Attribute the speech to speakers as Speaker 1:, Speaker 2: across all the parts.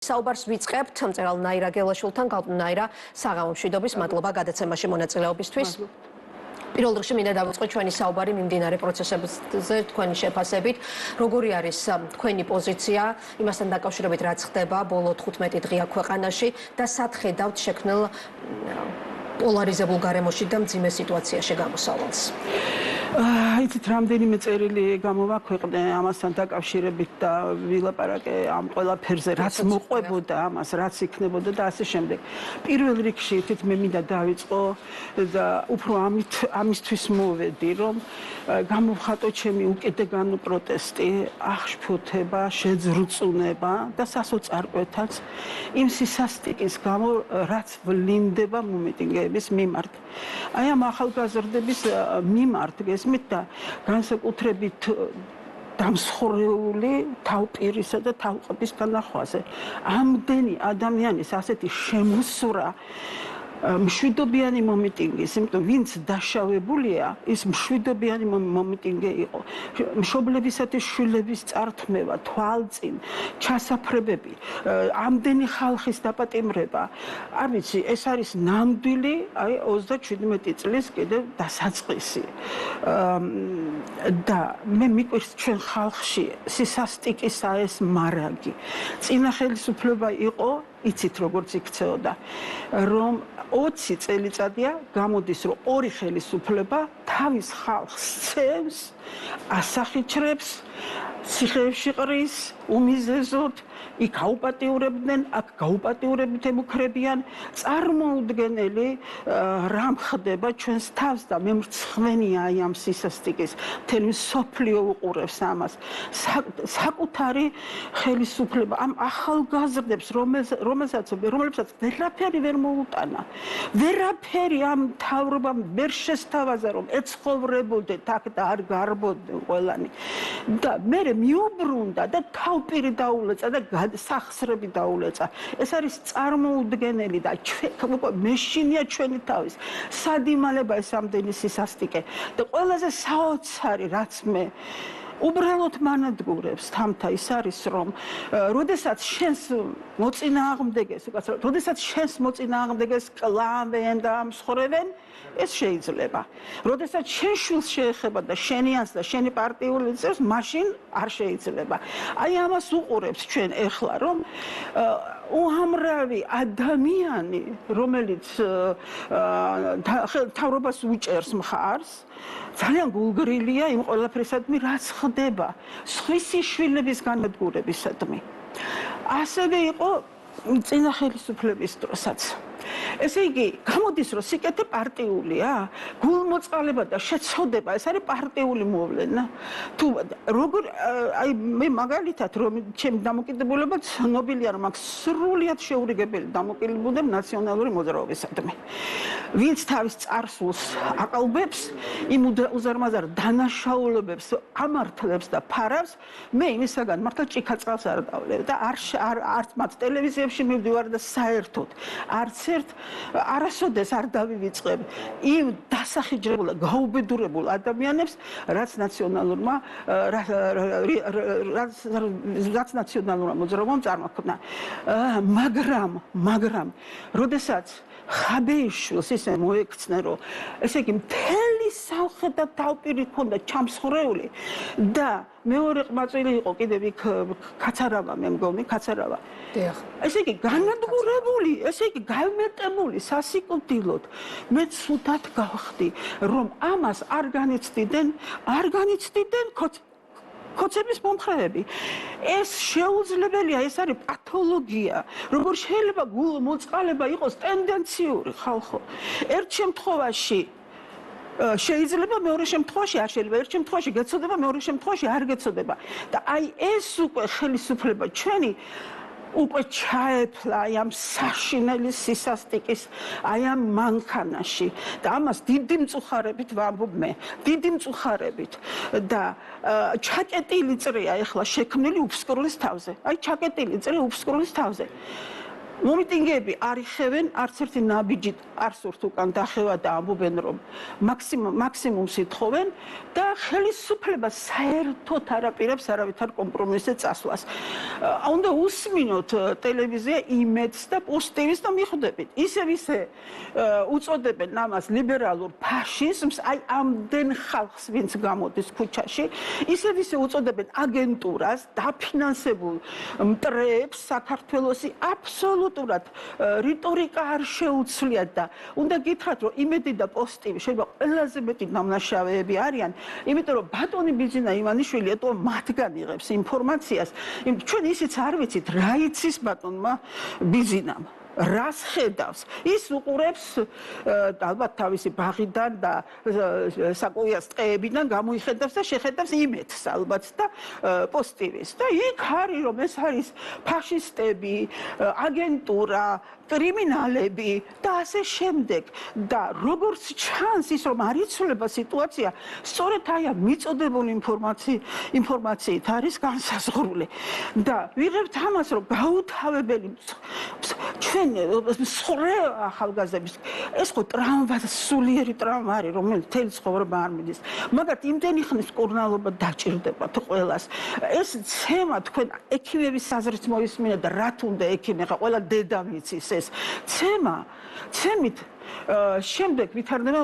Speaker 1: საუბარს ვიწყებთ მწერალ ნაირა გელაშვილთან, ნაირა, საღამო მშვიდობის, მადლობა გადაცემაში მონაწილეობისთვის. პირველ რიგში მინდა დავიწყოთ ჩვენი საუბარი მიმდინარე პროცესებზე თქვენი შეფასებით. როგორი არის თქვენი პოზიცია იმასთან დაკავშირებით, რაც ხდება ბოლო 15 დღეა ქვეყანაში და სად ხედავთ შექმნილ პოლარიზებულ გარემოში და მძიმე სიტუაციაში გამოსავალს?
Speaker 2: იცით, რამდენიმე წერილი გამოვაქვეყნე ამასთან დაკავშირებით და ვილაპარაკე ამ ყველაფერზე, რაც მოყვებოდა ამას, რაც იქნებოდა და ასე შემდეგ. პირველ რიგში იცით, მე მინდა დავიწყო და უფრო ამისთვის მოვედი, რომ გამოვხატო ჩემი უკიდეგანო პროტესტი, აღშფოთება, შეძრუწუნება და სასოწარკვეთაც იმ სისასტიკის გამო, რაც ვლინდება მომიტინგეების მიმართ. აი ამ ახალგაზრდების მიმართ გესმით და განსაკუთრებით დამსხვრეული თავპირისა და თავყების განახვაზე. ამდენი ადამიანის ასეთი შემოსვრა მშვიდობიანი მომიტინგის, იმიტომ ვინც დაშავებულია, ის მშვიდობიანი მომიტინგი იყო. მშობლებისათვის შვილების წართმევა, თვალწინ, ჩასაფრებები, ამდენი ხალხის დაპატიმრება. არ ვიცი, ეს არის ნამდვილი, აი 37 წლის კიდევ დასაწყისი. და მე მიყვარს ჩვენ ხალხში სისასტიკისა ეს მარაგი. წინა ხელისუფლება იყო, იცით როგორც იქცეოდა, რომ 20 წელიწადია გამოდის, რომ ორი ხელისუფლება თავის ხალხს ცევს, ასახიჩრებს, ციხეებში ყრის, უმიზეზოდ, იქ აუპატიურებდნენ, აქ გაუპატიურებით ემუქრებიან, წარმოუდგენელი რამ ხდება ჩვენს თავს და მე მრცხვენია აი ამ სისასტიკის, მთელი მსოფლიო უყურებს ამას. საკუთარი ხელისუფლება ამ ახალგაზრდებს, რომელსაც ვერაფერი ვერ მოუტანა, ვერაფერი ამ მთავრობამ ვერ შესთავაზა, რომ ეცხოვრებოდეთ აქ და არ გარბოდნენ ყველანი. და მე მიუბრუნდა და თავპირი დაულეწა და სახსრები დაულეწა. ეს არის წარმოუდგენელი და მეშინია ჩვენი თავის. სად იმალება ეს ამდენი სისასტიკე და ყველაზე საოცარი, რაც მე უბრალოდ მანადგურებს თამთა ის არის, რომ როდესაც შენს მოწინააღმდეგეს კლავენ და ამსხვრევენ, ეს შეიძლება. როდესაც შენ შვილს შეეხება და შენიანს და შენი პარტიული წევს, მაშინ არ შეიძლება. აი ამას უყურებს ჩვენ ეხლა, რომ უამრავი ადამიანი, რომელიც მთავრობას უჭერს მხარს, ძალიან გულგრილია იმ ყველაფრისადმი, რაც ხდება სხვისი შვილების განადგურებისადმი. ასევე იყო წინა ხელისუფლების დროსაც. ესე იგი, გამოდის, რომ სიკეთე პარტიულია, გულმოწყალება და შეცოდება, ეს არის პარტიული მოვლენა. თუ როგორ აი მე მაგალითად რომ ჩემი დამოკიდებულება ცნობილია, რომ აქვს სრულიად შეურიგებელი დამოკიდებულება ნაციონალური მოძრაობისადმი. ვინც თავის წარსულს აყალბებს, იმ უზარმაზარ დანაშაულებებს ამართლებს და ფარავს, მე იმისაგან მართლა ჭიქაწყალს არ დავლევ და არც მათ ტელევიზიებში მივდივარ და საერთოდ არც არასოდეს არ დავივიწყებ იმ დასახიჯრებულ და გაუბედურებულ ადამიანებს, რაც ნაციონალურმა მოძრაობამ წარმოქმნა. მაგრამ როდესაც ხაბეიშვილს ისე მოექცნა, რომ ესე იგი მთელი სახე და თავპირი ჰქონდა ჩამსხვრეული და მეორე ყმაწვილი იყო კიდევ იქ კაცარავა, მე მგონი კაცარავა. ესე იგი განადგურებული, ესე იგი გამეტებული სასიკვდილოდ. მე ცუდად გავხდი, რომ ამას არ განიცდიდნენ კოცების მომხრეები. ეს შეუძლებელია, ეს არის პათოლოგია. როგორ შეიძლება გულმოწყალება იყოს ტენდენციური ხალხო. ერთ შემთხვევაში შეიძლება, მეორე შემთხვევაში არ შეიძლება. ერთ შემთხვევაში გეცოდება, მეორე შემთხვევაში არ გეცოდება. და აი ეს უკვე ხელისუფლება ჩვენი უკვე ჩაეფლა აი ამ საშინელი სისასტიკის აი ამ მანქანაში და ამას დიდი მწუხარებით ვამბობ მე, დიდი მწუხარებით და ჩაკეტილი წრეა ეხლა შექმნილი უფსკრულის თავზე. აი ჩაკეტილი წრე უფსკრულის თავზე. მომიტინგეები არ იხევენ, არც ერთი ნაბიჯით არ სურთ უკან დახევა და ამბობენ, რომ მაქსიმუმს ითხოვენ და ხელისუფლება საერთოდ არ აპირებს არავითარ კომპრომისზე წასვლას. უნდა უსმინოთ ტელევიზია იმედს და პოსტივის და მიხვდებით. ისევ უწოდებენ ამას ლიბერალურ ფაშიზმს, აი ამდენ ხალხს, ვინც გამოდის ქუჩაში, ისევ უწოდებენ აგენტურას, დაფინანსებულ მტრებს საქართველოსი აბსოლუტურად რიტორიკა არ შეუცვლიათ და უნდა გითხრათ, რომ იმედი და პოსტივი შეიძლება ყველაზე მეტი დამნაშავეები არიან, იმიტომ რომ ბატონი ბიძინა ივანიშვილი ეტო მათგან იღებს ინფორმაციას. ჩვენ ისიც არ ვიცით, რა იცის ბატონმა ბიძინამ. რას ხედავს? ის უყურებს ალბათ თავისი ბაღიდან და საკუიას ტყეებიდან გამოიხედავს და შეხედავს იმედს ალბათ და პოსტივის. და იქ არის რომ ეს არის ფაშისტები, აგენტურა, კრიმინალები და ასე შემდეგ. და როგორც ჩანს ის რომ არ იცვლება სიტუაცია, სწორედ აი ამ მიწოდებული ინფორმაციით არის განსაზღვრული. და ვიღებთ ამას რომ გაუთავებელი ჩვენ მსხვრე ახალგაზრდების ეს ხო ტრამვა, სულიერი ტრამვა არის, რომელიც მთელი ცხოვრება არ მიდის. მაგათ იმდენი ხნის კურნალობა დაჭირდებათ ყველას. ეს ცემა თქვენ ექიმების აზრით მოისმინე და რა თუნდა ექიმი, ხა ყველა დედა მიცის ეს ცემით შემდეგ ვითარდება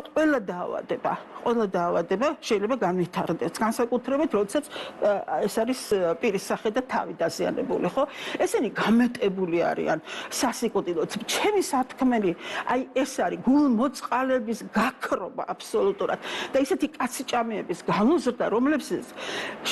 Speaker 2: ყველა დაავადება შეიძლება განვითარდეს განსაკუთრებით როდესაც ეს არის პირის სახე და თავი დაზიანებული ხო ესენი გამეტებული არიან სასიკუტილოდ ჩემი სათქმელი აი ეს არის გულმოწყალების გაქრობა აბსოლუტურად და ისეთი კაციჭამეების განუზრდა რომლებსაც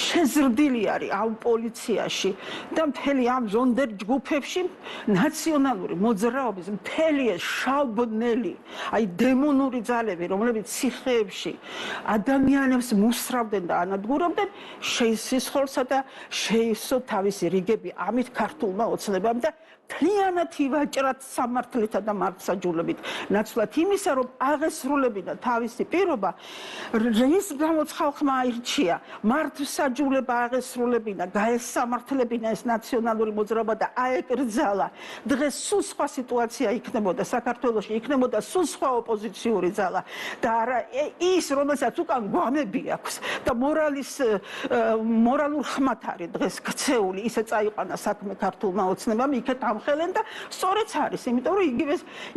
Speaker 2: შეზრდილი არის ამ პოლიციაში და მთელი ამ ზონდერ ჯგუფებში ნაციონალური მოძრაობის მთელი შავბნელი აი დემონური ძალები რომლებიც ციხეებში ადამიანებს მუსრავდნენ და ანადგურებდნენ შეისხოლსა და შეისო თავისი რიგები ამით ქართულმა ოცნებამ და მთლიანად ივაჭრათ სამართლითა და მართლმსაჯულებით ნაცვლად იმისა რომ აღესრულებინა თავისი პირობა რის გამოც ხალხმა აირჩია მართლმსაჯულება აღესრულებინა გაესამართლებინა ეს ნაციონალური მოძრაობა და აეკრძალა დღეს სულ სხვა სიტუაცია იქნებოდა საქართველოში იქნებოდა სულ სხვა ოპოზიციური ძალა და არა ის რომელსაც უკან გვამები აქვს და მორალურ ხმათ არის დღეს ქცეული ისე წაიყვანა საქმე ქართულმა ოცნებამ იქეთ ამხელენ და სწორიც არის იმიტომ რომ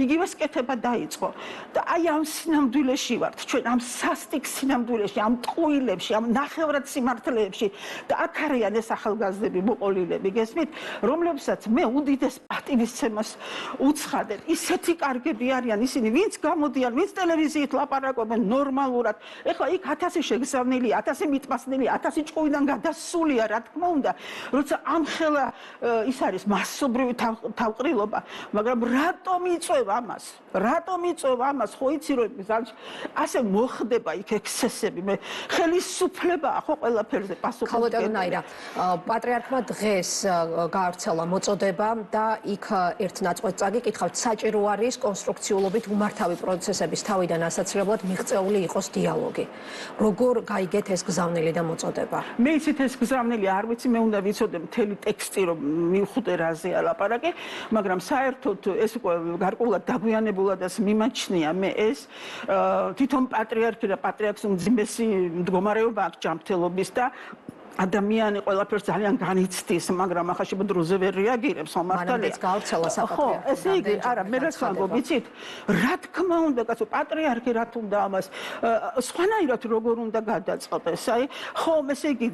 Speaker 2: იგივეს კეთება დაიწყო და აი ამ სინამდვილეში ვართ ჩვენ ამ სასტიკ სინამდვილეში ამ ტყუილებში ამ ნახევრად სიმართლეებში და აქ არიან ეს ახალგაზრდები მოყოლილები გესმით რომლებსაც მე უდიდეს პატივისცემას უცხადებ ისეთი კარგები არიან ისინი ვინც გამოდიან ვინც ტელევიზიით ლაპარაკობენ ნორმალურად ეხლა იქ 1000 შეგზავნილი 1000 მიტმასნილი 1000 ჭუიდან გადასულია რა თქმა უნდა როცა ამხელა ის არის მასობრივი თავყრილობა მაგრამ რატომ იწვევ ამას ხო იცი რომ ასე მოხდება იქ ექსესები მე ხელისუფლებაა ხო ყველაფერზე
Speaker 1: პასუხისმგებელი პატრიარქმა დღეს გაავრცელა მოწოდება და იქ ერთ ნაწყვეტს წაგიკითხავთ საჭირო არის კონსტრუქციულობით უმართავი პროცესების თავიდან ასაცილებლად მიღწეული იყოს დიალოგი როგორ გაიგეთ ეს გზავნილი და მოწოდება
Speaker 2: მე იცით ეს გზავნილი არ ვიცი მე უნდა ვიცოდე მთელი ტექსტი რომ მივხვდე რაზეა ლაპარაკი მაგრამ საერთოდ ეს უკვე გარკვეულად დაგვიანებულადაც მიმაჩნია მე ეს თვითონ პატრიარქი და პატრიარქის უმძიმესი მდგომარეობა აქვს ჯანმრთელობის და ადამიანი ყველაფერს ძალიან განიცდის, მაგრამ ახლა შემოდროზე ვერ რეაგირებს, მართალია.
Speaker 1: მანამდეც გავრცელა საპატრიარქო.
Speaker 2: ხო, ესე იგი, არა, მე რაც ვამბობ, იცით, რა თქმა უნდა, კაცო, პატრიარქი რა თუნდა ამას, სხვანაირად როგორ უნდა გადაწყდეს, აი, ხო, ესე იგი,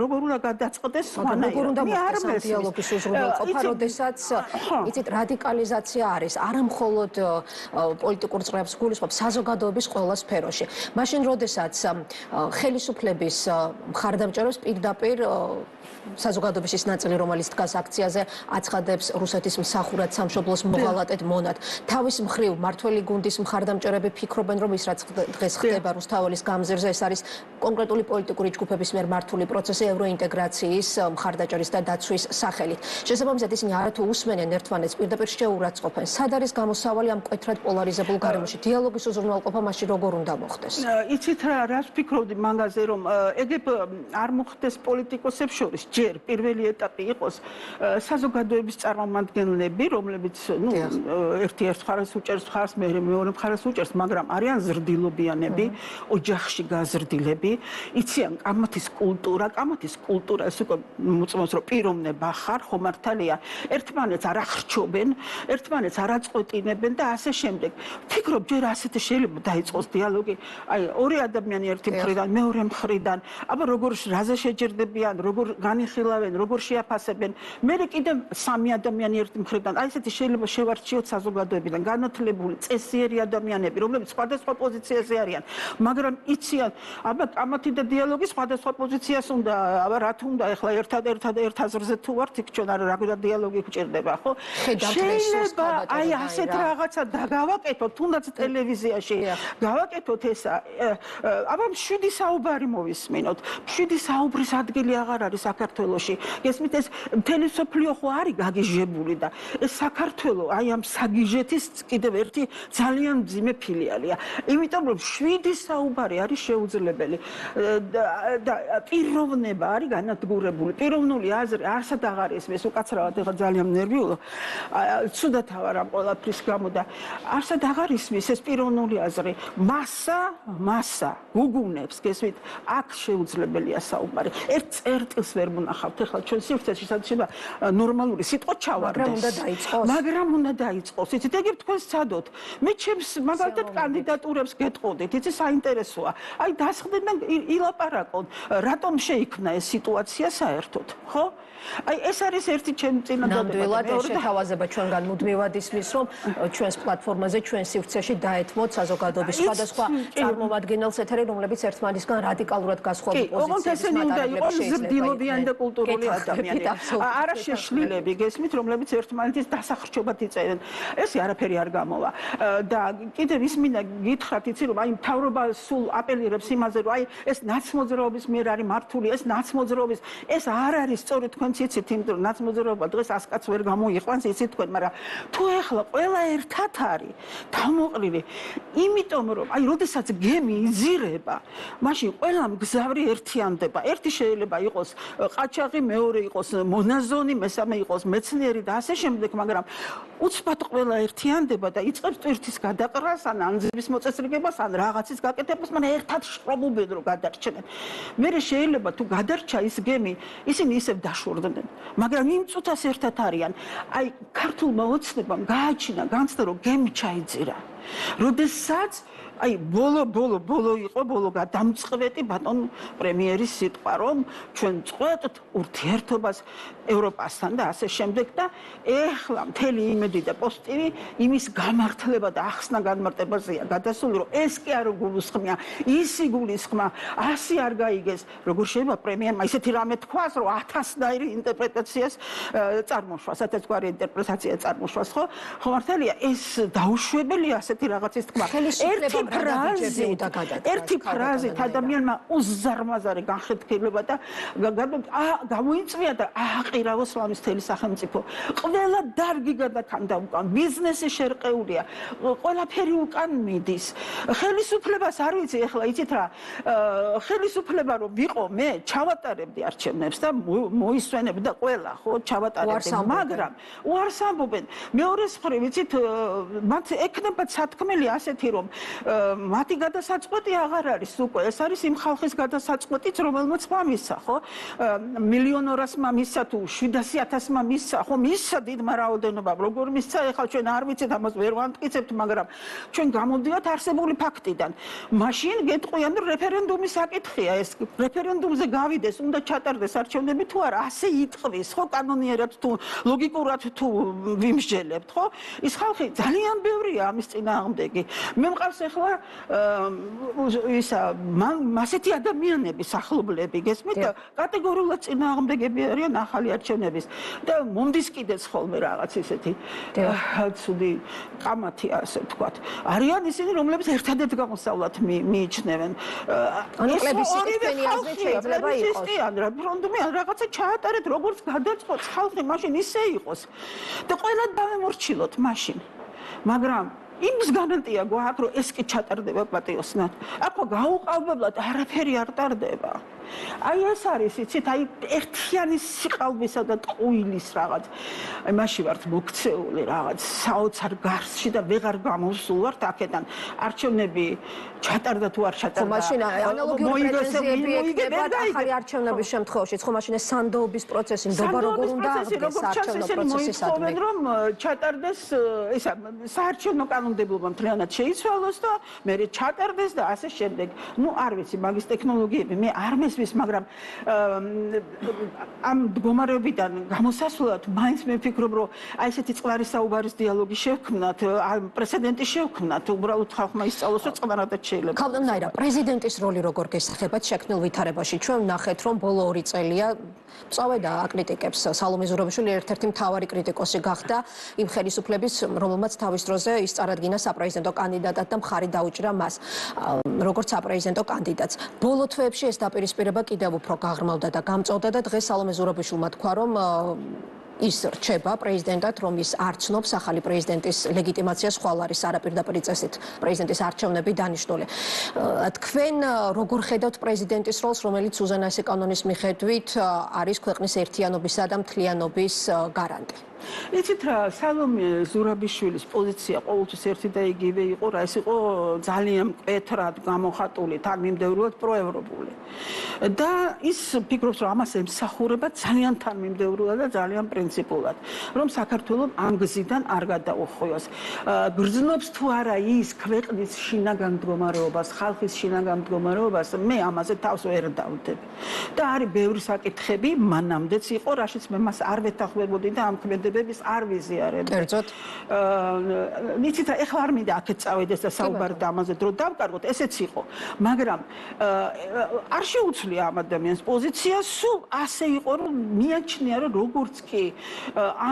Speaker 2: როგორ უნდა გადაწყდეს სხვანაირად.
Speaker 1: როგორ უნდა მოხდეს დიალოგის უზრუნველყოფა, როდესაც, იცით, რადიკალიზაცია არის, არა მხოლოდ პოლიტიკურ წრეებს გულისხმობს, საზოგადოების ყველა სფეროში. მაშინ, როდესაც ხელისუფლების მხარდამჭერებს პირდაპირ საზოგადოების ის ნაწილი, რომელიც დგას აქციაზე, აცხადებს რუსეთის მსახურად სამშობლოს მოღალატედ მონად. თავის მხრივ მართველი გუნდის მხარდამჭერები ფიქრობენ, რომ ის რაც დღეს ხდება რუსთაველის გამზირზე, ეს არის კონკრეტული პოლიტიკური ჯგუფების მიერ მართული პროცესი ევროინტეგრაციის მხარდაჭერის და დაცვის სახელით. შესაბამისად, ისინი არათუ უსმენენ ერთმანეთს, პირდაპირ შეურაცხყოფენ. სად არის გამოსავალი ამ მკვეთრად პოლარიზებულ გარემოში? დიალოგის უზრუნველყოფა მაშინ როგორ უნდა მოხდეს?
Speaker 2: იცით რა ვფიქრობდი მაგაზე, რომ ეგებ არ მოხდეს პოლიტიკოსებს შორის ჯერ პირველი ეტაპი იყოს საზოგადოების წარმომადგენლები, რომლებიც ერთი მხარეს უჭერს მხარს, მეორე მხარეს უჭერს, მაგრამ არიან ზრდილობიანები, ოჯახში გაზრდილები, იციან კამათის კულტურა ეს უკვე მოწმობს რომ პიროვნება ხარ, ხო მართალია, ერთმანეთს არ ახრჩობენ, ერთმანეთს არ აწყვეტინებენ და ასე შემდეგ. ვფიქრობ ჯერ ასეთი შეიძლება დაიწყოს დიალოგი, აი ორი ადამიანი ერთი მხრიდან, მეორე მხრიდან, აბა როგორ რაზე შეჯერდებიან, როგორ განიხილავენ, როგორ შეაფასებენ. მერე კიდე სამი ადამიანი ერთი მხრიდან, აი ესეთი შეიძლება შევარჩიოთ საზოგადოებიდან, განათლებული, წესიერი ადამიანები, რომლებიც სხვადასხვა პოზიციაზე არიან, მაგრამ იციან, აბა კამათი და დიალოგი სხვადასხვა პოზიციას უნდა, აბა რა თუ უნდა ეხლა ერთ აზრზე თუ ვართ, იქ ჩვენ რა დიალოგი გვჭირდება, ხო? შეიძლება აი ასეთ რაღაცა გავაკეთოთ, თუნდაც ტელევიზიაში, გავაკეთოთ ესა. აბა 7 საუბარი მოვისმინოთ. 7 საუბრის ადგილი აღარ არის საქართველოში. გესმით ეს მთელი სოფლიო ხო არის გაგიჟებული და ეს საქართველო აი ამ საგიჟეთის კიდევ ერთი ძალიან მძიმე ფილიალია. იმიტომ რომ 7 საუბარი არის შეუძლებელი და პიროვნება არის განადგურებული. პიროვნული აზრი არსად აღარ ისმის, უკაცრავად ეხლა ძალიან ნერვიულო. ცუდად ავარ ამ ყველაფრის გამო და არსად აღარ ისმის ეს პიროვნული აზრი. მასა გუგუნებს, გესმით, აქ შეუძლებელია საუბარი. ერთ წერტილს ვერ მონახავთ ეხლა ჩვენ სივრცეში შეიძლება ნორმალური სიტყვა ჩავარდეს. მაგრამ უნდა დაიწყოს. იცით, ეგ თქვენ სცადოთ. მე ჩემს მაგალითად კანდიდატურებს გეტყოდით, იცით, საინტერესოა. აი დასხდნენ და ილაპარაკონ, რატომ შეიქმნა ეს სიტუაცია საერთოდ, ხო? აი ეს არის ერთი ჩემი წინადადება.
Speaker 1: ნამდვილად ეს შეთავაზება ჩვენგან მუდმივად ისმის, რომ ჩვენს პლატფორმაზე, ჩვენ სივრცეში დაეთმოთ საზოგადოების სხვადასხვა წარმომადგენელს ეთერი, რომლებიც ერთმანეთისგან რადიკალურად განსხვავებული პოზიციების მატარებლებს
Speaker 2: შეიძლება ზრდილობიანი და კულტურული ადამიანები. არა შეშლილები, გესმით, რომლებიც ერთმანეთის დასახრჩობად იწერენ. ეს არაფერი არ გამოვა. და კიდევ ის მინდა გითხრათ, იცი რომ აი მთავრობა სულ აპელირებს იმაზე, რომ აი ეს ნაცმოძრაობის მიერ არის მართული, ეს ნაცმოძრაობის, ეს არ არის სწორედ თქვენ იცით, იმიტომ რომ ნაცმოძრაობა დღეს ასკაც ვერ გამოიყვანს, იცით თქვენ, მაგრამ თუ ეხლა ყველა ერთად არის თავმოყრილი, იმიტომ რომ აი როდესაც გემი იძირება, მაშინ ყველა მგზავრი ერთიანდება. ერთი შეიძლება იყოს ყაჩაღი, მეორე იყოს მონაზონი, მესამე იყოს მეცნიერი და ასე შემდეგ, მაგრამ უცბად ყველა ერთიანდება და იწყებს ტვირთის გადაყრას, ან ანძების მოწესრიგებას, ან რაღაცის გაკეთებას, მაგრამ ერთად შრომობენ რომ გადარჩენენ. მერე შეიძლება თუ გადარჩა ის გემი, ისინი ისევ დაშორდნენ, მაგრამ იმ წუთას ერთად არიან. აი ქართულმა ოცნებამ გააჩინა განცდა რომ გემი ჩაიძირა. როდესაც აი ბოლო გადამწყვეტი ბატონ პრემიერის სიტყვა რომ ჩვენ წყვეტთ ურთიერთობას ევროპასთან და ასე შემდეგ და ეხლა მთელი იმედი და პოზიტივი იმის გამართლება და ახსნა განმარტებაზეა გადასული რომ ეს კი არ გულისხმია ისი გულისხმა 100 არ გაიგეს როგორ შეიძლება პრემიერმა ისეთი რამე თქვას რომ 1000-ნაირი ინტერპრეტაციას წარმოშვას 1000-გვარი ინტერპრეტაცია წარმოშვას ხო მართალია ეს დაუშვებელია ასეთი რაღაცის თქვა ერთი ფრაზით ადამიანმა უზარმაზარი განხეთქილება და გამოიწვია და ააყირავოს ლამის თელი სახელმწიფო. ყველა დარგი გადაქანდა უკან, ბიზნესი შერყეულია, ყველაფერი უკან მიდის. ხელისუფლებას არ ვიცი, ეხლა იცით რა, ხელისუფლება რომ ვიყო მე, ჩავატარებდი არჩევნებს და მოისვენებდა ყველა, ხო, ჩავატარებდი, მაგრამ უარს ამბობენ. მეორეს მხრივ, იცით, მათ ექნებათ სათქმელი ასეთი რომ მათი გადასაწყვეტი აღარ არის უკვე ეს არის იმ ხალხის გადასაწყვეტიც რომელმაც მისცა ხო 1,200,000-მა მისცა თუ 700,000-მა მისცა ხო მისცა დიდმა რაოდენობამ როგორ მისცა ეხლა ჩვენ არ ვიცით ამას ვერ ვამტკიცებთ მაგრამ ჩვენ გამოდივართ არსებული ფაქტიდან მაშინ გეტყვიან რომ რეფერენდუმის საკითხია ეს რეფერენდუმზე გავიდეს უნდა ჩატარდეს არჩევნები თუ არა ასე იტყვის ხო კანონიერად თუ ლოგიკურად თუ ვიმსჯელებთ ხო ის ხალხი ძალიან ბევრია ამის წინააღმდეგი მე მყავს ეხლა ისა მასეთი ადამიანები სახლობლები გესმით კატეგორიულად წინააღმდეგები არიან ახალი არჩევნების და მომდის კიდეც ხოლმე რაღაც ისეთი ცუდი კამათი ასე ვთქვათ არიან ისინი რომლებიც ერთადერთ გამოსავლად მიიჩნევენ
Speaker 1: ანუ პლებისციტი თქვენი აზრით შეიძლება იყოს
Speaker 2: რეფერენდუმი რაღაცა ჩაატარეთ როგორც გადაწყოთ ხალხი მაშინ ისე იყოს და ყველა დავემორჩილოთ მაშინ მაგრამ იმის გარანტია გვაქვს რომ ეს კი ჩატარდება პატიოსნად. აქ გაუყალბებლად არაფერი არ ტარდება. აი ეს არის, იცით, აი ერთიანი სიყალბისა და ტყუილის რაღაც. აი მაშინ ვართ მოქცეული რაღაც საოცარ გარსში და ვეღარ გამოვსულ ვართ აქედან. არჩევნები ჩატარდა თუ არ ჩატარდა.
Speaker 1: ხო, მაშინ ანალოგიური პრეტენზიები ექნება ახალი არჩევნების შემთხვევაში. ხო, მაშინ ეს სანდოობის პროცესი ნდობა როგორ უნდა აღდგეს არჩევნო პროცესისადმი.
Speaker 2: რომ ჩატარდეს ისა საარჩევნო კანონმდებლობა მთლიანად შეიცვალოს და მე ჩატარდეს და ასე შემდეგ. ნუ არ ვიცი მაგის ტექნოლოგიები მე არ მესმის, მაგრამ ამ მდგომარეობიდან გამოსასვლელად მაინც მე ვფიქრობ, რომ აი ესეთი წყნარი საუბარის დიალოგი შევქმნათ, პრეცედენტი შევქმნათ, უბრალოდ ხალხმა ისწავლოს, რომ წყნარადაც შეიძლება.
Speaker 1: ქალბატონ ნაირა, პრეზიდენტის როლი როგორ გესახებათ შექმნილ ვითარებაში? ჩვენ ვნახეთ, რომ ბოლო 2 წელია წავედა აკრიტიკებს. სალომე ზურაბიშვილი ერთ-ერთი მთავარი კრიტიკოსი გახდა იმ ხელისუფლების, რომელმაც თავის დროზე ის წარადგინა საპრეზიდენტო კანდიდატად და მხარი დაუჭრა მას, როგორც საპრეზიდენტო კანდიდატს. ბოლო თვეებში ეს დაპირისპირება კიდევ უფრო გაღრმავდა და გამწოვდა და დღეს სალომე ზურაბიშვილმა თქვა, რომ ის რჩება პრეზიდენტად, რომ ის არ ცნობს ახალი პრეზიდენტის ლეგიტიმაციას, ხვალ არის არაპირდაპირი წესით პრეზიდენტის არჩევნები დანიშნული. თქვენ როგორ ხედავთ პრეზიდენტის როლს, რომელიც უზენაესი კანონის მიხედვით არის ქვეყნის ერთიანობისა და მთლიანობის გარანტი?
Speaker 2: იცით რა, სალომე ზურაბიშვილის პოზიცია ყოველთვის ერთი და იგივე იყო, რა ეს იყო ძალიან მკვეთრად გამოხატული, თანმიმდევრულად პროევროპული. და ის ფიქრობს, რომ ამას ემსახურება ძალიან თანმიმდევრულად და ძალიან პრინციპულად, რომ საქართველოს ამ გზიდან არ გადაუხვიოს. გრძნობს თუ არა ის ქვეყნის შინაგან მდგომარეობას, ხალხის შინაგან მდგომარეობას, მე ამაზე თავს ვერ დავდები. და არის ბევრი საკითხები, მანამდეც იყო, რაშიც მე მას არ ვეთანხმებოდი და ამ ქმედებების არ ვიზიარებ.
Speaker 1: კერძოდ?
Speaker 2: იცით რა, ეხლა არ მინდა აქეთ წავიდეს და საუბარი ამაზე დრო დავკარგოთ, ესეც იყო. მაგრამ არ შეუძლია ამ ადამიანს პოზიცია, სულ ასე იყო, რომ მიაჩნია, რომ როგორც კი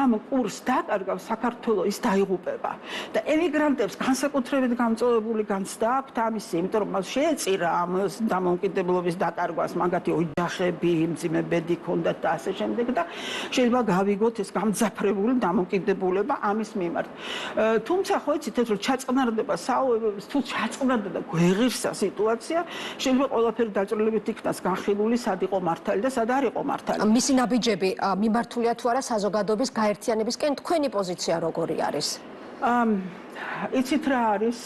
Speaker 2: ამ კურსს დაკარგავს საქართველოს, ის დაიღუპება. და ემიგრანტებს განსაკუთრებით გამწოვებული განცდა აქვთ ამისი, იმიტომ რომ მას შეეწირა ამ დამოუკიდებლობის დაკარგვას, მაგათი ოჯახები, მძიმე ბედი ჰქონდათ და ასე შემდეგ და შეიძლება გავიგოთ ეს გამძაფრებული დამოკიდებულება ამის მიმართ. თუმცა ხო იცით ეს რომ ჩაწყნარდება თუ ჩაწყნარდა და გვეღირსა სიტუაცია, შეიძლება ყველაფერი დაწვრილებით იქნას განხილული, სად იყო მართალი და სად არ იყო მართალი.
Speaker 1: მისი ნაბიჯები მიმართულია თუ არა საზოგადოების გაერთიანებისკენ, თქვენი პოზიცია როგორი არის?
Speaker 2: იცით რა არის,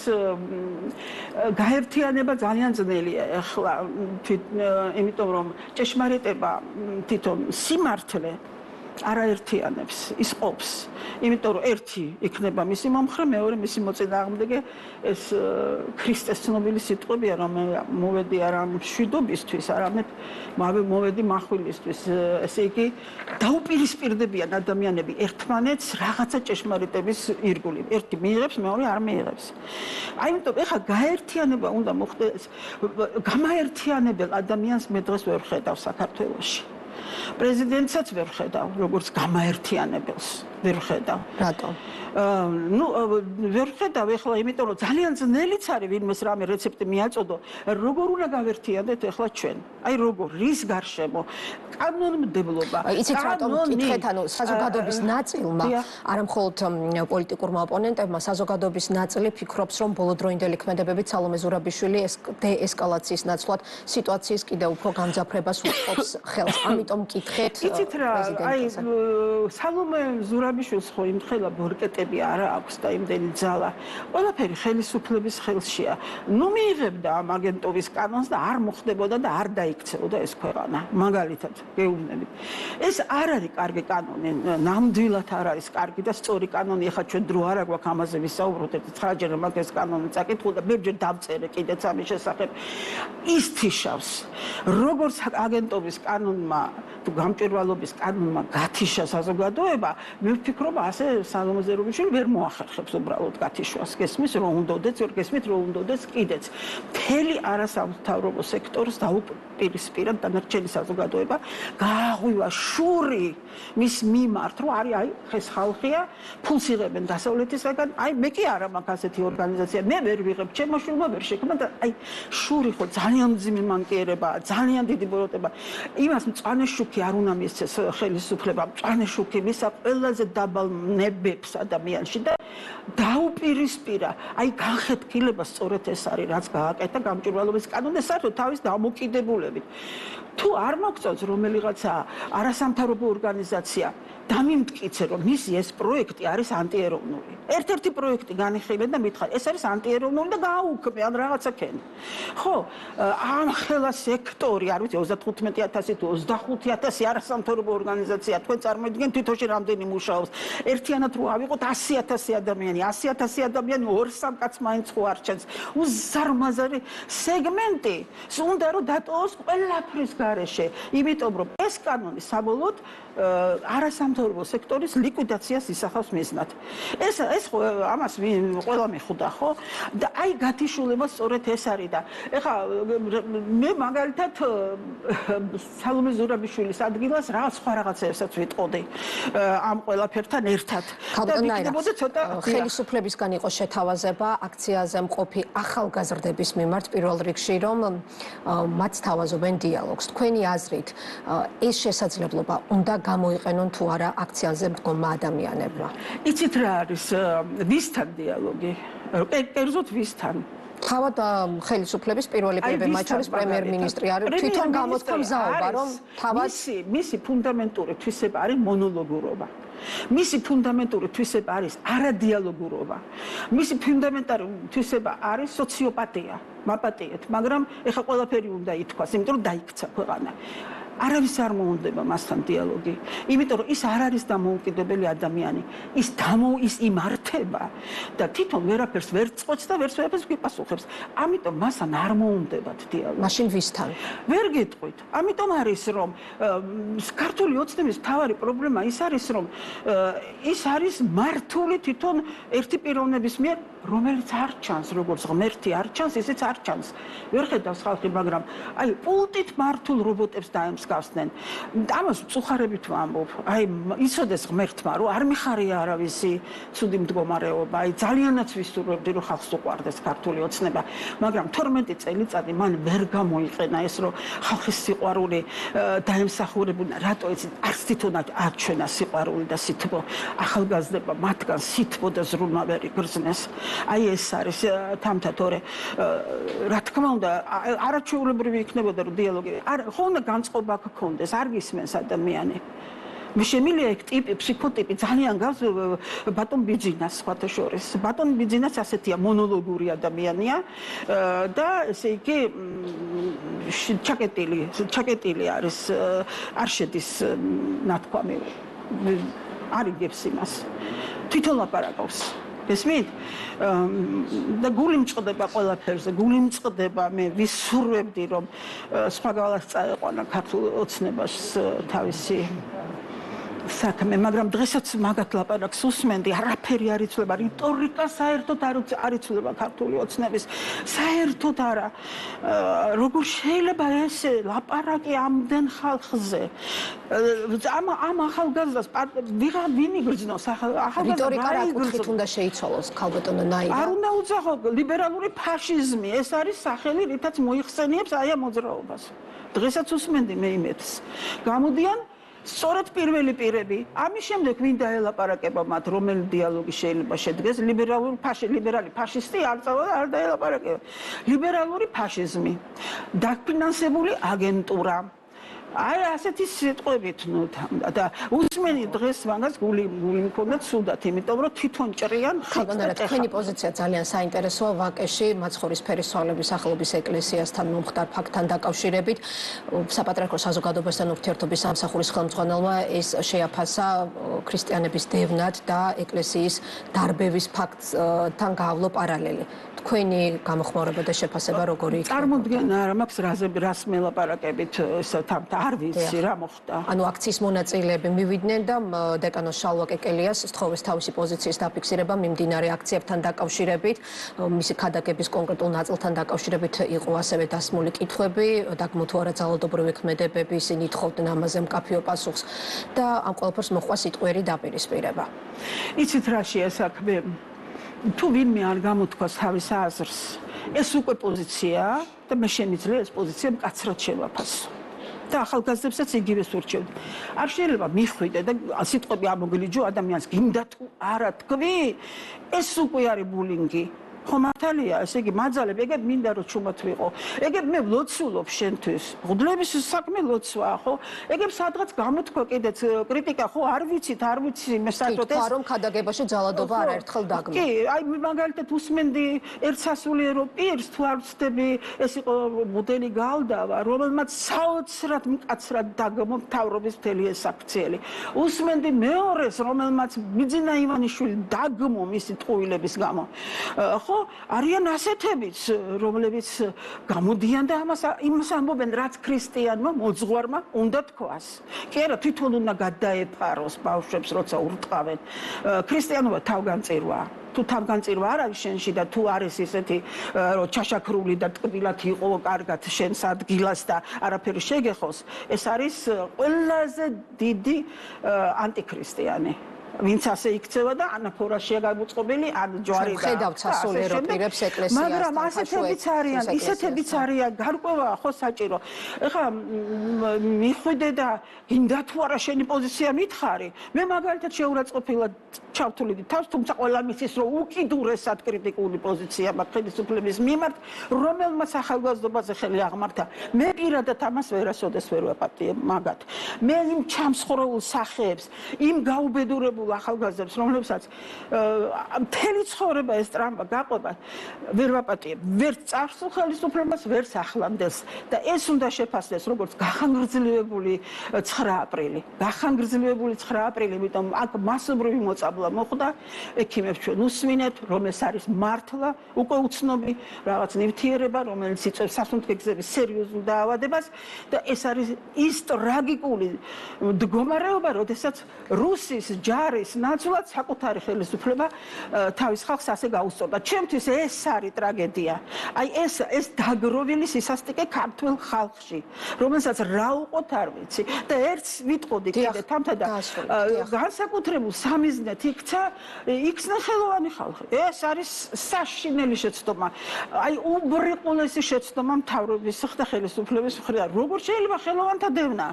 Speaker 2: გაერთიანება ძალიან ძნელია ახლა, იმიტომ რომ ჭეშმარიტება თვითონ სიმართლე არაერთიანებს, ის ყოფს. იმიტომ რომ ერთი იქნება მისი მომხრე, მეორე მისი მოწინააღმდეგე. ეს ქრისტეს ცნობილი სიტყვებია, რომ მოვედი არა მშვიდობისთვის, არამედ მოვედი מחვილისთვის. ესე იგი, დაუპირისპირდებიან ადამიანები ერთმანეთს რაღაცა ჭეშმარიტების ირგვლივ. ერთი მიიღებს, მეორე არ მიიღებს. აი, იმიტომ ეხლა გაერთიანება უნდა მოხდეს. გამაერთიანებელ ადამიანს მე დღეს ვერ ხედავ საქართველოში. პრეზიდენტსაც ვერ ხედავ, როგორც გამაერთიანებელს ვერ ხედავ.
Speaker 1: რატომ?
Speaker 2: ვერ ხედავ ეხლა, იმიტომ რომ ძალიან ძნელიც არის ვინმეს რამე რეცეპტი მიაწოდო, როგორ უნდა გავერთიანდეთ ეხლა ჩვენ? აი როგორ, რის გარშემო? კანონმდებლობა.
Speaker 1: იცით რატომ ვკითხეთ, ანუ საზოგადოების ნაწილმა, არა მხოლოდ პოლიტიკურმა ოპონენტებმა, საზოგადოების ნაწილი ფიქრობს, რომ ბოლოდროინდელი ქმედებებით სალომე ზურაბიშვილი დეესკალაციის ნაცვლად სიტუაციის კიდევ უფრო გამძაფრებას უწყობს ხელს. ამიტომ ვკითხეთ პრეზიდენტს.
Speaker 2: აი სალომე ზურაბიშვილს ხო იმხელა ბორკეტები არა აქვს და იმდენი ძალა. ყველაფერი ხელისუფლების ხელშია. ნუ მიიღებდა ამ აგენტობის კანონს და არ მოხდებოდა და არ დაიქცეოდა ეს ქვეყანა. მაგალითად, გეუბნებით. ეს არ არის კარგი კანონი, ნამდვილად არ არის კარგი და სწორი კანონი. ეხლა ჩვენ დრო არ აქვს ამაზე ვისაუბროთ, 9-ჯერ მაგ ეს კანონი წაკითხულ და მერჯერ დავწერე კიდეც ამის შესახებ. ის თიშავს, როგორც აგენტობის კანონმა თუ გამჭვირვალობის კანონმა გათიშა საზოგადოება, მე ვფიქრობ ასე სალომე ზურაბიშვილი ვერ მოახერხებს უბრალოდ გათიშვას. გესმის რომ უნდაოდეს, ვერ გესმით რომ უნდაოდეს კიდეც. მთელი არასამთავრობო სექტორს დაუპირისპირა დანარჩენი საზოგადოება, გააღვივა შური მის მიმართ, რომ არის აი ეს ხალხია, ფულს იღებენ დასავლეთისაგან, აი მე კი არა მაქვს ასეთი ორგანიზაცია, მე ვერ ვიღებ, ჩემო შვილმა ვერ შექმნა და აი შური ხო ძალიან მძიმე მანკიერებაა, ძალიან დიდი ბოროტება. იმას მწვანე შუქი არ უნდა მისცეს ხელისუფლებამ, მწვანე შუქი მისა ყველაზე დაბალ ნებებს ადამიანში და დაუპირისპირა. აი განხეთქილება სწორედ ეს არის, რაც გააკეთა გამჭვირვალობის კანონზე საერთოდ თავის დამოკიდებულებით. თუ არ მოგწონს რომელიღაცა არასამთავრობო ორგანიზაცია დამიმტკიცე რომ მისი ეს პროექტი არის ანტიეროვნული. ერთ-ერთი პროექტი განიხილეთ და მითხარ, ეს არის ანტიეროვნული და გააუქმე ან რაღაცა ქენ. ხო, ამ ხელა სექტორი, არ ვიცი 35,000 თუ 25,000 არასამთავრობო ორგანიზაცია, თქვენ წარმოიდგინეთ თვითონში რამდენი მუშაობს. ერთიანად რო ავიღოთ 100,000 ადამიანი, 100,000 ადამიანი ორ-სამ კაცს მაინც ხო არ ჩანს. უზარმაზარი სეგმენტი, უნდა რომ დატოვოს ყველაფრის გარეშე, იმიტომ რომ ეს კანონი საბოლოოდ არასამთავრობო სექტორის ლიკვიდაციას ისახავს მიზნად. ეს ამას ყველა მიხვდა, ხო? და აი გათიშულება სწორედ ეს არის და ეხლა მე მაგალითად სალომე ზურაბიშვილის ადგილას რაღაც სხვა რაღაცებსაც ვიტყოდი ამ ყველაფერთან ერთად.
Speaker 1: და ვიკდებოდა ცოტა ხელისუფლებისგან იყო შეთავაზება აქციაზე მყოფი ახალგაზრდების მიმართ პირველ რიგში რომ მათ თავაზობენ დიალოგს. თქვენი აზრით ეს შესაძლებლობა უნდა გამოიყენონ თუ არა აქციაზე მდგომმა ადამიანებმა.
Speaker 2: იცით რა არის ვისთან დიალოგი? კერძოდ ვისთან?
Speaker 1: თავად ხელისუფლების პირველი პირები, მათ შორის პრემიერ-მინისტრი არის თვითონ გამოთქვა მზაობა, რომ თავად
Speaker 2: მისი ფუნდამენტური თვისება არის მონოლოგურობა. მისი ფუნდამენტური თვისება არის არადიალოგურობა. მისი ფუნდამენტური თვისება არის სოციოპატია. მაპატიეთ, მაგრამ ეხა ყველაფერი უნდა ითქვას, იმიტომ რომ დაიქცა ქვეყანა. არავის არ მოუნდება მასთან დიალოგი, იმიტომ რომ ის არ არის დამოუკიდებელი ადამიანი, ის იმართება და თვითონ ვერაფერს ვერ წყვეტს და ვერაფერს გვიპასუხებს. ამიტომ მასთან არ მოუნდებათ დიალოგი.
Speaker 1: მაშინ ვისთან?
Speaker 2: ვერ გეტყვით. ამიტომ არის რომ ქართული ოცნების მთავარი პრობლემა ის არის რომ ის არის მართული თვითონ ერთი პიროვნების მიერ, რომელიც არ ჩანს, როგორც ღმერთი არ ჩანს, ისიც არ ჩანს. ვერ ხედავს ხალხი, მაგრამ აი პულტით მართულ რობოტებს დაემსგავსნენ. ამას წუხარებით ვამბობ. აი იცოდეს ღმერთმა, რომ არ მიხარია არავისი ცუდი მდგომარეობა. აი ძალიანაც ვისურვებდი, რომ ხალხს უყვარდეს ქართული ოცნება, მაგრამ 12 წელიწადი მან ვერ გამოიყენა ეს, რომ ხალხის სიყვარული დაემსახურებინა. რატო იცით, არც თვითონად აჩვენა სიყვარული და სითბო. ახალგაზრდება მათგან სითბო და ზრუნვა ვერ იგრძნეს. აი ეს არის თამთა-თორე რა თქმა უნდა არაჩვეულებრივი იქნებოდა რომ დიალოგი ხო უნდა განწყობა გქონდეს არ გისმენს ადამიანი მე შემილია ეგ ტიპი ფსიქოტიპი ძალიან გავს ბატონ ბიძინას სხვათა შორის ბატონ ბიძინას ასეთია მონოლოგური ადამიანია და ესე იგი ჩაკეტილი არის არ შედის ნათქვამი არ იგებს იმას თვითონ ლაპარაკობს ესმით და გული მწყდება ყველაფერზე გული მწყდება მე ვისურვებდი რომ სხვაგალას წაეყვანა ქართულ ოცნებას თავისი საქმე მაგრამ დღესაც მაგათ ლაპარაკს უსმენდი არაფერი არ იცვლება რიტორიკა საერთოდ არ იცვლება ქართული ოცნების საერთოდ არა როგორ შეიძლება ესე ლაპარაკი ამდენ ხალხზე ამ ახალგაზრდას ვინ იგრძნოს ახალგაზრდა
Speaker 1: რიტორიკა რა კუთხით უნდა შეიცვალოს ქალბატონო ნაირა
Speaker 2: არ უნდა უძახო ლიბერალური ფაშიზმი ეს არის სახელი რითაც მოიხსენიებს აი ამ მოძრაობას დღესაც უსმენდი მე იმედს გამოდიან სწორედ პირველი პირები ამის შემდეგ ვინ დაელაპარაკება მათ რომელი დიალოგი შეიძლება შედგეს ლიბერალი ფაშისტი არ წავა არ დაელაპარაკება ლიბერალური ფაშიზმი დაფინანსებული აგენტურა აი ასეთი სიტყვებით ნუ და უსმენი დღეს მაგას გული მქონდა ცუდად იმიტომ რომ თვითონ ჭრიან
Speaker 1: ხალხს თქვენი პოზიცია ძალიან საინტერესოა ვაკეში მაცხოვრის ფერისცვალების სახელობის ეკლესიასთან მომხდარ ფაქტთან დაკავშირებით საპატრიარქოს საზოგადოებასთან ურთიერთობის სამსახურის ხელმძღვანელმა ეს შეაფასა ქრისტიანების დევნად და ეკლესიის დარბევის ფაქტთან გაავლო პარალელი თქვენი გამოხმაურება და შეფასება როგორი იქნება
Speaker 2: წარმოდგენა არ მაქვს რას მელაპარაკებით ესა თამთა არ ვიცი რა მოხდა.
Speaker 1: ანუ აქციის მონაწილეები მივიდნენ და დეკანოს შალვა კეკელიას სთხოვეს თავისი პოზიციის დაფიქსირება მიმდინარე აქციებთან დაკავშირებით, მისი ქადაგების კონკრეტულ ნაწილთან დაკავშირებით იყო ასევე დასმული კითხვები, დაგმო თუ არა ძალადობრივი ქმედებები, ისინი თხოვდნენ ამაზე მკაფიო პასუხს და ამ ყველაფერს მოჰყვა სიტყვიერი დაპირისპირება.
Speaker 2: იცით რა შეასაქმე? თუ ვინმე არ გამოთქვას თავის აზრს, ეს უკვე პოზიციაა და მე შემიძლია ეს პოზიცია მკაცრად შევაფასო. და ახალგაზრდებსაც იგივეს ურჩევთ. არ შეიძლება მიხვიდე და სიტყვები ამოგლიჯო ადამიანს, გინდა თუ არა თქვი, ეს უკვე არის ბულინგი. ხო მართალია, ესე იგი მაძალებ, ეგეთ მინდა რომ ჩუმად ვიყო. ეგეთ მე ვლოცულობ შენთვის. ღუდლების საქმე ლოცვა, ხო? ეგეთ სადღაც გამოთქვა კიდეც კრიტიკა, ხო, არ ვიცით, მე საერთოდ
Speaker 1: ეს რომ ქადაგებაში ძალადობა არაერთხელ დაგმო.
Speaker 2: კი, აი მაგალითად უსმენდი ერთ სასულიერო პირს, თუ არ ვცდები, ეს იყო მოდელი გალდავა, რომელმაც საოცრად მკაცრად დაგმო მთავრობის მთელი ეს აქციელი. უსმენდი მეორეს, რომელმაც ბიძინა ივანიშვილი დაგმო მისი ტყუილების გამო. ხო არიან ასეთებიც, რომლებიც გამოდიან და იმას ამბობენ, რაც ქრისტიანმა მოძღვარმა უნდა თქვას. კი არა, თვითონ უნდა გადაეფაროს ბავშვებს, როცა ურტყავენ. ქრისტიანობა თავგანწირვაა. თუ თავგანწირვა არ არის შენში და თუ არის ისეთი რომ ჩაშაქრული და ტკბილად იყო კარგად შენს ადგილას და არაფერი შეგეხოს, ეს არის ყველაზე დიდი ანტიქრისტიანი. ვინც ასე იქცევა და ანაფორაშია გამოწყობილი, ან ჯვარი და
Speaker 1: ხედავთ სასულიერო პირებს ეკლესიასთან.
Speaker 2: მაგრამ ასეთებიც არიან, ისეთებიც არიან, გარკვევა ხო საჭირო. ეხლა მიხვიდე და გინდა თუ არა შენი პოზიცია მითხარი. მე მაგალითად შეურაცხყოფილად ჩავთვლიდი თავს, თუმცა ყველა მისის რომ უკიდურესად კრიტიკული პოზიცია მაქვს ხელისუფლების მიმართ, რომელმაც ახალგაზრდობაზე ხელი აღმართა. მე პირადად ამას ვერასოდეს ვერ ვაპატიებ მაგათ. მე იმ ჩამსხვრეულ სახეებს, იმ გაუბედურებულ ახალგაზრდებს, რომლებსაც მთელი ცხოვრება ეს ტრამვა გაყვება, ვერ ვაპატიებ. ვერც წარსულ ხელისუფლებას, ვერც ახლანდელს. და ეს უნდა შეფასდეს როგორც გახანგრძლივებული 9 აპრილი. გახანგრძლივებული 9 აპრილი, იმიტომ აქ მასობრივი მოწამვლა მოხდა, ექიმებს ჩვენ უსმინეთ, რომ ეს არის მართლა უკვე უცნობი რაღაც ნივთიერება, რომელიც იწვევს სასუნთქეგზების სერიოზულ დაავადებას და ეს არის ის ტრაგიკული მდგომარეობა, როდესაც რუსის ჯარის ნაცვლად საკუთარი ხელისუფლება თავის ხალხს ასე გაუსწორდა. ჩემთვის ეს არის ტრაგედია. აი ეს დაგროვილი სისასტიკე ქართულ ხალხში, რომელსაც რა უყოთ არ ვიცი და ერთს ვიტყოდი კიდე თამთა და განსაკუთრებულ სამიზნედ იქცნა ხელოვანი ხალხი. ეს არის საშინელი შეცდომა. აი უბრიყულესი შეცდომა მთავრობის და ხელისუფლების მხრიდან. როგორ შეიძლება ხელოვანთა დევნა?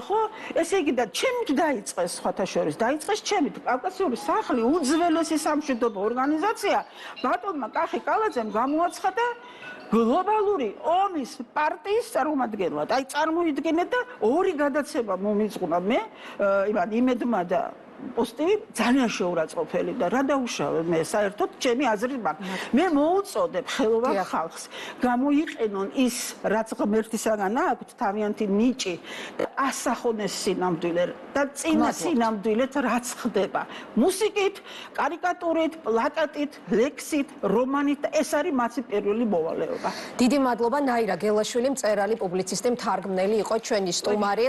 Speaker 2: ხო, ესე იგი და ჩემით დაიწყეს სხვათა შორის, დაიწყეს ჩემით კავკასიური სახლი, უძველესი სამშვიდობო ორგანიზაცია, ბატონმა კახი კალაძემ გამოაცხადა გლობალური ომის პარტიის წარმომადგენლად. აი წარმოიდგინეთ და ორი გადაცემა მომიწყუნა მე, იმედმა და პოსტივი ძალიან შეურაცხყოფელი და რა დაუშავე მე საერთოდ ჩემი აზრით მაქვს. მე მოუწოდებ ხელოვან ხალხს გამოიყენონ ის რაც ღმერთისაგან აქვთ თავიანთი ნიჭი და ასახონ ეს სინამდვილე და წინა სინამდვილეთ რაც ხდება. მუსიკით, კარიკატურით, პლაკატით, ლექსით, რომანით და ეს არის მათი პირველი მოვალეობა.
Speaker 1: დიდი მადლობა ნაირა გელაშვილი, მწერალი, პუბლიცისტი, მთარგმნელი იყო ჩვენი სტუმარი.